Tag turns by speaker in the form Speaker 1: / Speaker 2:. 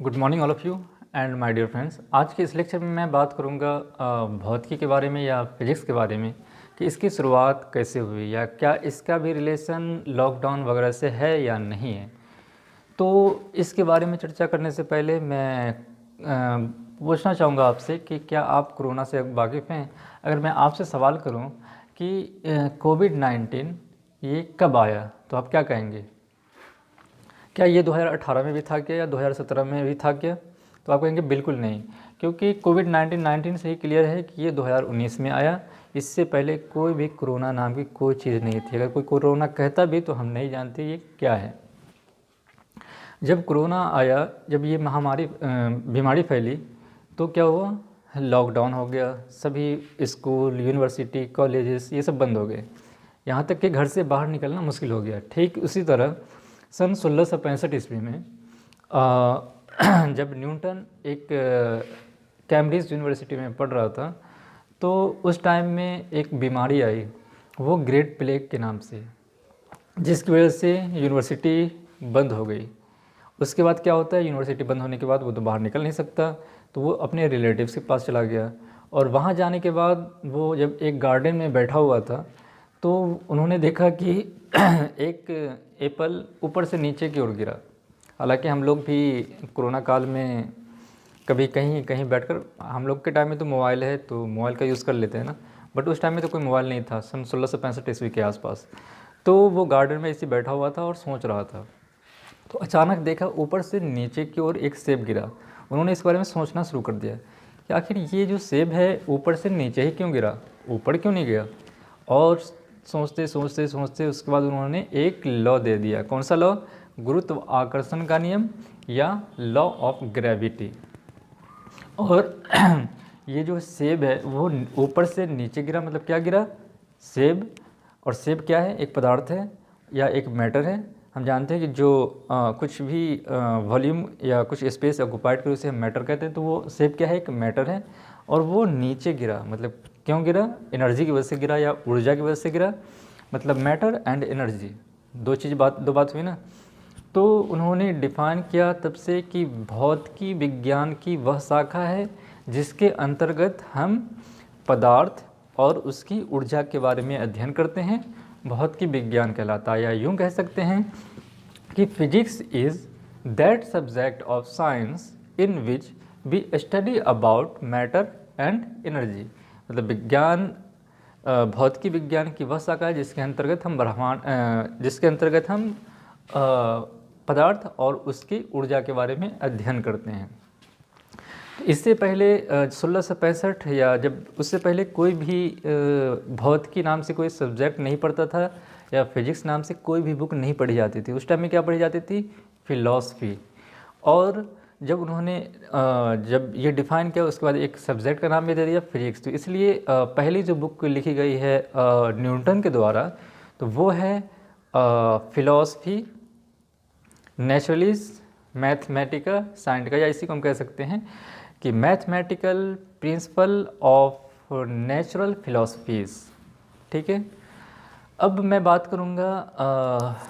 Speaker 1: Good morning all of you and my dear friends. आज के इस लेक्चर में मैं बात करूंगा भौतिकी के बारे में या फिजिक्स के बारे में कि इसकी शुरुआत कैसे हुई या क्या इसका भी रिलेशन लॉकडाउन वगैरह से है या नहीं है। तो इसके बारे में चर्चा करने से पहले मैं पूछना चाहूँगा आपसे कि क्या आप कोरोना से वाकिफ़ हैं। अगर मैं आपसे सवाल करूँ कि कोविड-19 ये कब आया तो आप क्या कहेंगे? क्या ये 2018 में भी था क्या या 2017 में भी था क्या? तो आप कहेंगे बिल्कुल नहीं, क्योंकि कोविड-19 से ही क्लियर है कि ये 2019 में आया। इससे पहले कोई भी कोरोना नाम की कोई चीज़ नहीं थी। अगर कोई कोरोना कहता भी तो हम नहीं जानते ये क्या है। जब कोरोना आया, जब ये महामारी बीमारी फैली तो क्या हुआ? लॉकडाउन हो गया, सभी स्कूल, यूनिवर्सिटी, कॉलेजेस ये सब बंद हो गए। यहाँ तक कि घर से बाहर निकलना मुश्किल हो गया। ठीक उसी तरह सन 1665 ईस्वी में जब न्यूटन एक कैम्ब्रिज यूनिवर्सिटी में पढ़ रहा था तो उस टाइम में एक बीमारी आई, वो ग्रेट प्लेग के नाम से, जिसकी वजह से यूनिवर्सिटी बंद हो गई। उसके बाद क्या होता है, यूनिवर्सिटी बंद होने के बाद वो तो बाहर निकल नहीं सकता, तो वो अपने रिलेटिव्स के पास चला गया। और वहाँ जाने के बाद वो जब एक गार्डन में बैठा हुआ था तो उन्होंने देखा कि एक एप्पल ऊपर से नीचे की ओर गिरा। हालांकि हम लोग भी कोरोना काल में कभी कहीं कहीं बैठकर, हम लोग के टाइम में तो मोबाइल है तो मोबाइल का यूज़ कर लेते हैं ना, बट उस टाइम में तो कोई मोबाइल नहीं था, सन 1665 ईस्वी के आसपास। तो वो गार्डन में ऐसे बैठा हुआ था और सोच रहा था, तो अचानक देखा ऊपर से नीचे की ओर एक सेब गिरा। उन्होंने इस बारे में सोचना शुरू कर दिया कि आखिर ये जो सेब है ऊपर से नीचे ही क्यों गिरा, ऊपर क्यों नहीं गया। और सोचते सोचते सोचते उसके बाद उन्होंने एक लॉ दे दिया। कौन सा लॉ? गुरुत्वाकर्षण का नियम या लॉ ऑफ ग्रेविटी। और ये जो सेब है वो ऊपर से नीचे गिरा, मतलब क्या गिरा? सेब। और सेब क्या है? एक पदार्थ है या एक मैटर है। हम जानते हैं कि जो कुछ भी वॉल्यूम या कुछ स्पेस ऑक्युपाइड करे उसे हम मैटर कहते हैं। तो वो सेब क्या है? एक मैटर है। और वो नीचे गिरा, मतलब क्यों गिरा? एनर्जी की वजह से गिरा या ऊर्जा की वजह से गिरा। मतलब मैटर एंड एनर्जी, दो बात हुई ना। तो उन्होंने डिफाइन किया तब से कि भौतिकी विज्ञान की वह शाखा है जिसके अंतर्गत हम पदार्थ और उसकी ऊर्जा के बारे में अध्ययन करते हैं। भौतिकी विज्ञान कहलाता है, या यूँ कह सकते हैं कि physics is that subject of science in which we study about matter and energy. मतलब विज्ञान, भौतिकी विज्ञान की वह शाखा है जिसके अंतर्गत हम पदार्थ और उसकी ऊर्जा के बारे में अध्ययन करते हैं। इससे पहले 1665 या जब उससे पहले कोई भी भौतिकी नाम से कोई सब्जेक्ट नहीं पढ़ता था या फिजिक्स नाम से कोई भी बुक नहीं पढ़ी जाती थी। उस टाइम में क्या पढ़ी जाती थी? फिलॉसफी। और जब उन्होंने जब ये डिफ़ाइन किया उसके बाद एक सब्जेक्ट का नाम भी दे दिया फिजिक्स। तो इसलिए पहली जो बुक लिखी गई है न्यूटन के द्वारा तो वो है फिलॉसफी नेचुरलिस मैथमेटिका साइंटिका, या इसी को हम कह सकते हैं कि mathematical principle of natural philosophies. ठीक है। अब मैं बात करूँगा